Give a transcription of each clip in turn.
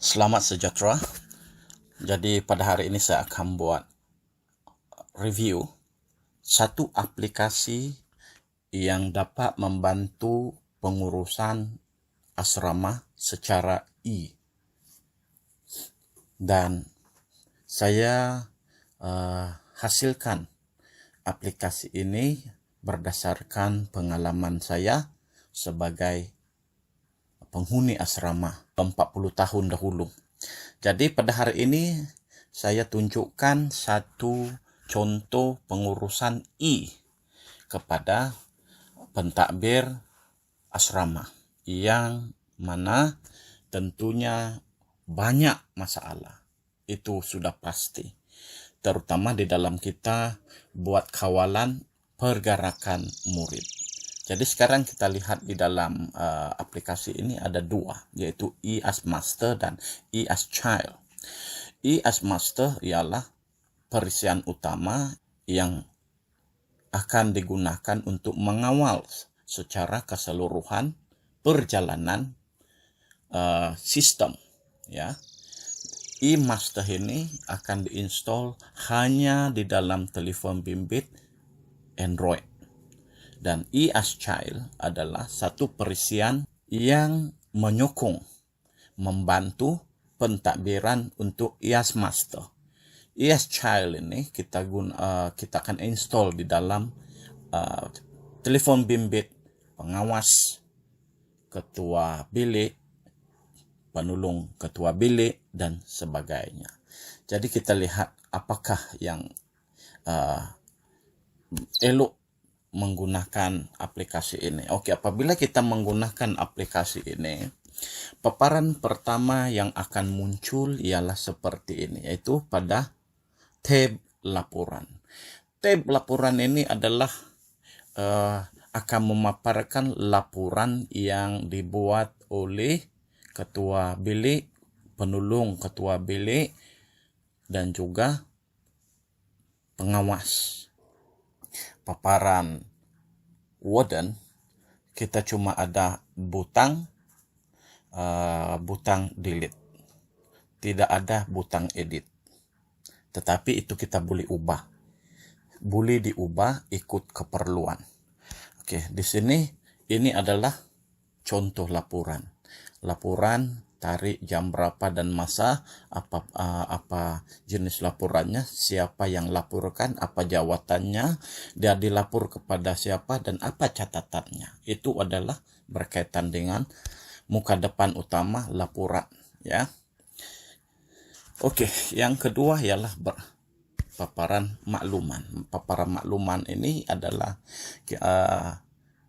Selamat sejahtera. Jadi pada hari ini saya akan buat review satu aplikasi yang dapat membantu pengurusan asrama secara dan saya hasilkan aplikasi ini berdasarkan pengalaman saya sebagai penghuni asrama 40 tahun dahulu. Jadi pada hari ini saya tunjukkan satu contoh pengurusan kepada pentadbir asrama yang mana tentunya banyak masalah. Itu sudah pasti. Terutama di dalam kita buat kawalan pergerakan murid. Jadi sekarang kita lihat di dalam aplikasi ini ada dua, yaitu eAsMaster dan eAsChild. eAsMaster ialah perisian utama yang akan digunakan untuk mengawal secara keseluruhan perjalanan sistem. Ya, eMaster ini akan diinstal hanya di dalam telepon bimbit Android. Dan eAsChild adalah satu perisian yang menyokong, membantu pentadbiran untuk eAsMaster. eAsChild ini kita akan install di dalam telepon bimbit pengawas, ketua bilik, penulung ketua bilik, dan sebagainya. Jadi kita lihat apakah yang elok menggunakan aplikasi ini. Oke, apabila kita menggunakan aplikasi ini, paparan pertama yang akan muncul ialah seperti ini, yaitu pada tab laporan. Tab laporan ini adalah akan memaparkan laporan yang dibuat oleh ketua bilik, penulung ketua bilik, dan juga pengawas. Paparan warden, kita cuma ada butang delete, tidak ada butang edit. Tetapi itu kita boleh ubah, boleh diubah ikut keperluan. Oke, di sini ini adalah contoh laporan tarik jam berapa dan masa, apa jenis laporannya, siapa yang laporkan, apa jawatannya, dia dilapor kepada siapa, dan apa catatannya. Itu adalah berkaitan dengan muka depan utama laporan, ya. Oke, yang kedua ialah paparan makluman. Paparan makluman ini adalah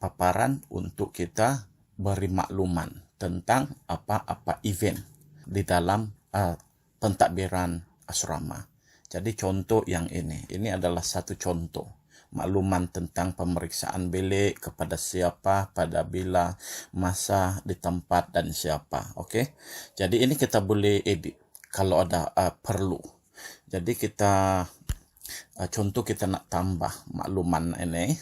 paparan untuk kita beri makluman tentang apa-apa event di dalam pentadbiran asrama. Jadi contoh yang ini adalah satu contoh makluman tentang pemeriksaan bilik kepada siapa, pada bila, masa, di tempat, dan siapa. Oke, jadi ini kita boleh edit kalau ada perlu. Jadi kita contoh kita nak tambah makluman ini.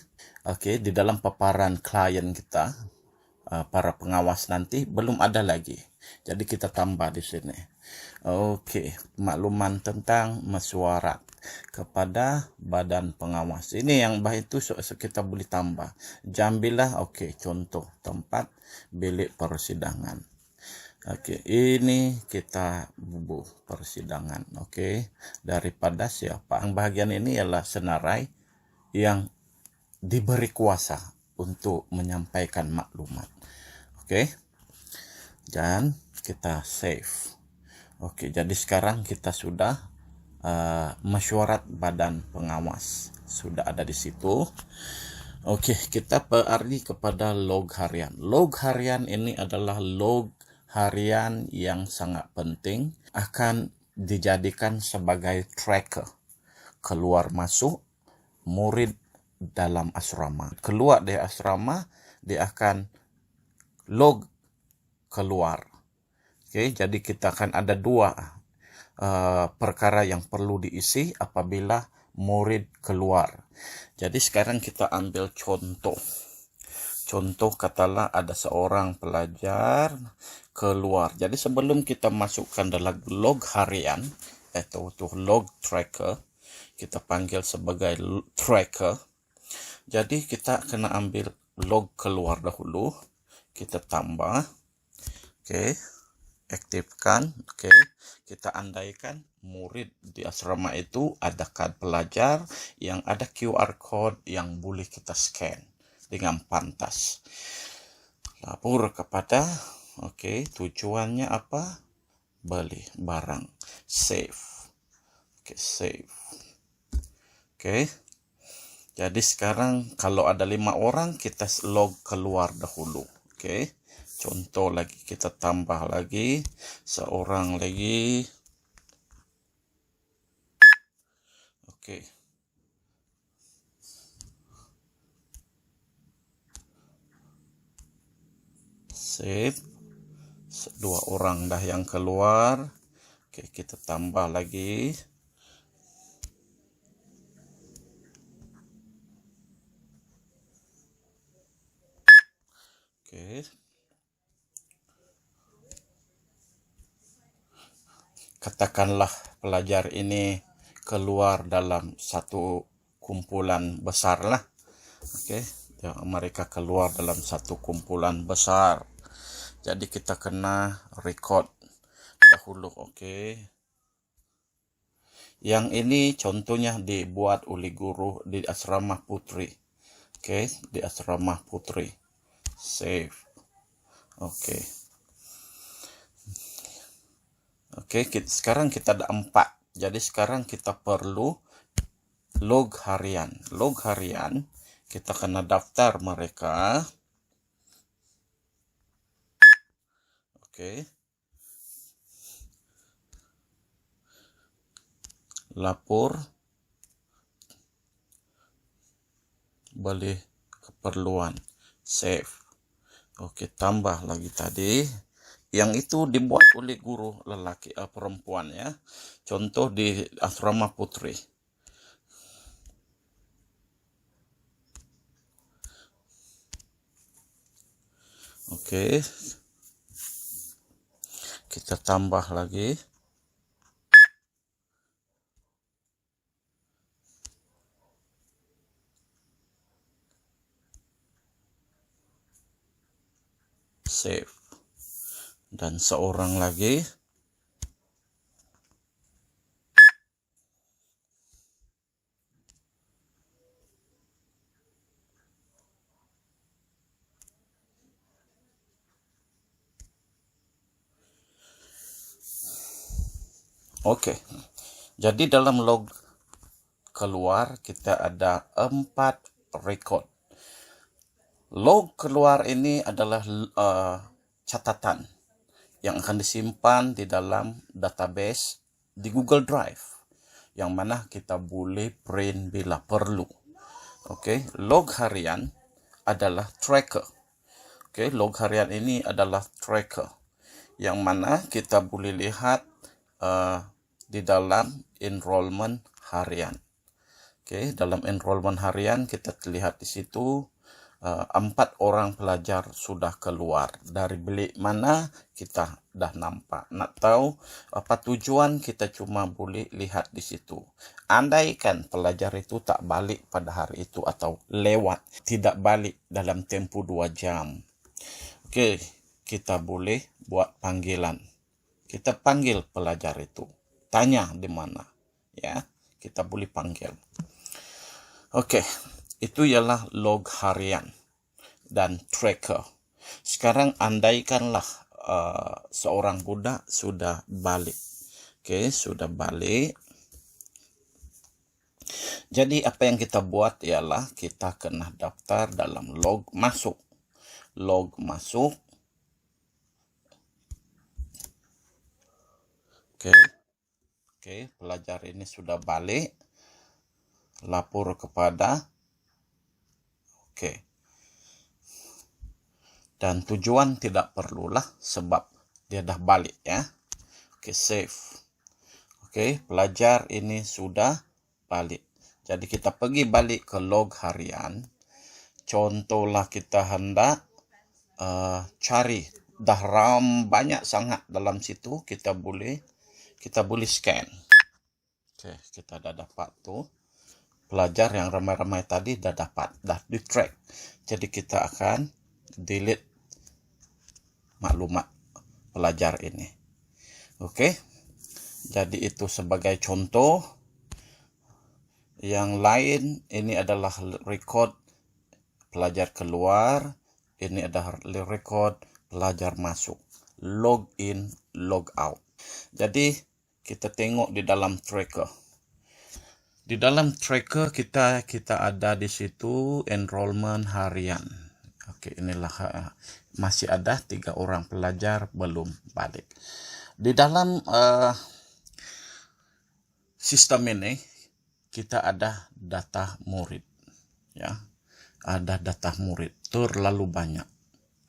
Oke, di dalam paparan klien kita, para pengawas nanti belum ada lagi. Jadi kita tambah di sini. Oke, makluman tentang mesyuarat kepada badan pengawas. Ini yang baik itu kita boleh tambah. Jam bila, oke, contoh tempat bilik persidangan. Oke, ini kita bubuh persidangan. Oke, daripada siapa. Yang bahagian ini ialah senarai yang diberi kuasa untuk menyampaikan maklumat. Oke, dan kita save. Oke, jadi sekarang kita sudah mesyuarat badan pengawas sudah ada di situ. Oke, kita pergi kepada log harian. Log harian ini adalah log harian yang sangat penting, akan dijadikan sebagai tracker keluar masuk murid dalam asrama. Keluar dari asrama, dia akan log keluar. Oke, jadi kita akan ada dua perkara yang perlu diisi apabila murid keluar. Jadi sekarang kita ambil contoh. Contoh katalah ada seorang pelajar keluar. Jadi sebelum kita masukkan dalam log harian, atau log tracker, kita panggil sebagai tracker. Jadi kita kena ambil log keluar dahulu, kita tambah, oke, aktifkan, oke. Kita andaikan murid di asrama itu ada kad pelajar yang ada QR code yang boleh kita scan dengan pantas. Lapor kepada, oke, tujuannya apa? Beli barang. Save. Oke, save. Oke. Jadi sekarang kalau ada 5 orang, kita log keluar dahulu. Oke. Contoh lagi, kita tambah lagi seorang lagi. Oke. Save. 2 orang dah yang keluar. Oke, kita tambah lagi. Oke. Katakanlah pelajar ini keluar dalam satu kumpulan besar lah. Oke, ya, mereka keluar dalam satu kumpulan besar. Jadi kita kena record dahulu, oke. Yang ini contohnya dibuat oleh guru di asrama putri. Oke, di asrama putri. Save. Oke. Oke, sekarang kita ada 4. Jadi sekarang kita perlu log harian. Log harian, kita kena daftar mereka. Oke. Lapor. Beli keperluan. Save. Oke, tambah lagi tadi. Yang itu dibuat oleh guru lelaki perempuan ya. Contoh di asrama putri. Oke. Kita tambah lagi. Save. Dan seorang lagi. Oke. Jadi dalam log keluar kita ada 4 record. Log keluar ini adalah catatan yang akan disimpan di dalam database di Google Drive, yang mana kita boleh print bila perlu. Oke, log harian adalah tracker. Oke, log harian ini adalah tracker, yang mana kita boleh lihat di dalam enrollment harian. Oke, dalam enrollment harian kita terlihat di situ 4 orang pelajar sudah keluar. Dari bilik mana kita dah nampak. Nak tahu apa tujuan, kita cuma boleh lihat di situ. Andaikan pelajar itu tak balik pada hari itu atau lewat, tidak balik dalam tempoh 2 jam. Oke, kita boleh buat panggilan. Kita panggil pelajar itu. Tanya di mana. Ya, kita boleh panggil. Oke, itu ialah log harian dan tracker. Sekarang andaikanlah seorang budak sudah balik. Oke, sudah balik. Jadi apa yang kita buat ialah kita kena daftar dalam log masuk. Log masuk. Oke, pelajar ini sudah balik. Lapor kepada. Oke. Dan tujuan tidak perlulah sebab dia dah balik ya. Oke, save. Oke, pelajar ini sudah balik. Jadi kita pergi balik ke log harian. Contohlah kita hendak cari dah banyak sangat dalam situ, kita boleh scan. Oke, kita dah dapat tuh. Pelajar yang ramai-ramai tadi dah dapat, dah di track. Jadi kita akan delete maklumat pelajar ini. Oke. Jadi itu sebagai contoh. Yang lain ini adalah record pelajar keluar, ini adalah record pelajar masuk. Log in, log out. Jadi kita tengok di dalam tracker. Di dalam tracker kita ada di situ enrollment harian. Oke, inilah masih ada 3 orang pelajar belum balik. Di dalam sistem ini kita ada data murid, ya. Ada data murid terlalu banyak.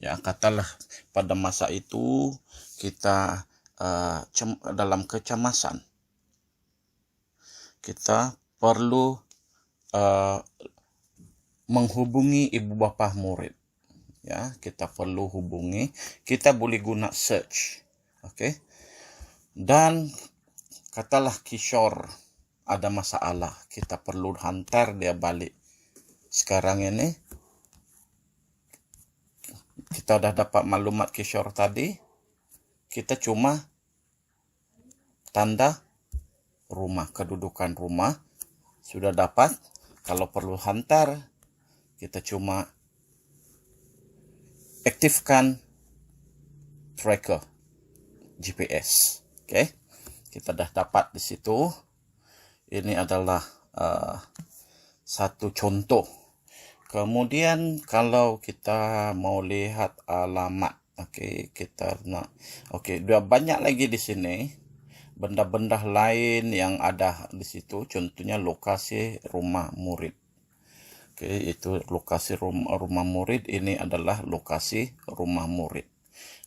Ya, katalah pada masa itu kita dalam kecemasan. Kita perlu menghubungi ibu bapa murid. Ya, kita perlu hubungi. Kita boleh guna search. Oke. Dan katalah Kishore ada masalah, kita perlu hantar dia balik. Sekarang ini kita dah dapat maklumat Kishore tadi, kita cuma tanda rumah, kedudukan rumah sudah dapat. Kalau perlu hantar, kita cuma aktifkan tracker GPS. Oke, kita dah dapat di situ. Ini adalah satu contoh. Kemudian kalau kita mau lihat alamat, kita nak, udah banyak lagi di sini benda-benda lain yang ada di situ. Contohnya lokasi rumah murid. Itu lokasi rumah murid. Ini adalah lokasi rumah murid.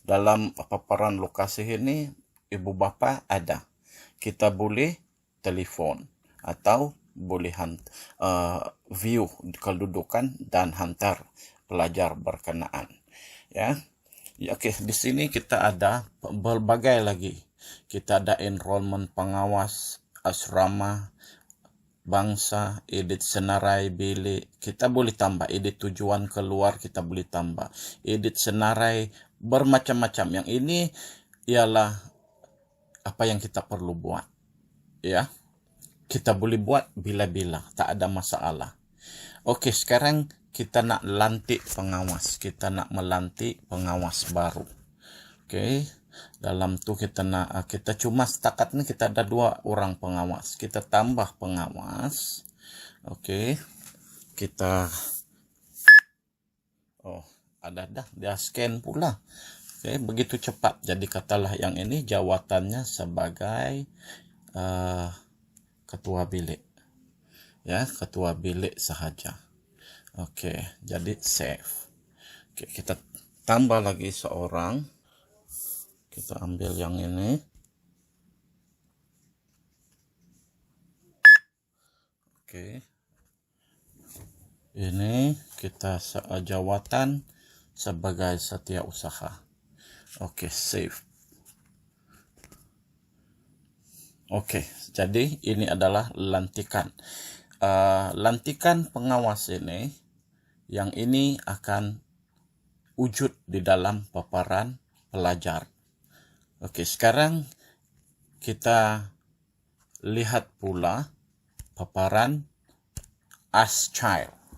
Dalam paparan lokasi ini ibu bapa ada. Kita boleh telepon atau boleh view kedudukan dan hantar pelajar berkenaan. Ya, oke. Di sini kita ada berbagai lagi. Kita ada enrollment pengawas, asrama, bangsa, edit senarai bilik. Kita boleh tambah edit tujuan keluar, kita boleh tambah edit senarai, bermacam-macam. Yang ini ialah apa yang kita perlu buat. Ya, kita boleh buat bila-bila, tak ada masalah. Oke, sekarang kita nak lantik pengawas. Kita nak melantik pengawas baru. Oke, dalam tu kita cuma setakat ni kita ada 2 orang pengawas. Kita tambah pengawas. Oke, kita ada dah, dia scan pula. Oke, begitu cepat. Jadi katalah yang ini jawatannya sebagai ketua bilik. Ya, ketua bilik sahaja. Oke, jadi save. Oke, kita tambah lagi seorang. Kita ambil yang ini. Oke. Ini kita jawatan sebagai setiausaha. Oke, save. Oke, jadi ini adalah lantikan. Lantikan pengawas ini, yang ini akan wujud di dalam paparan pelajar. Oke, sekarang kita lihat pula paparan as child.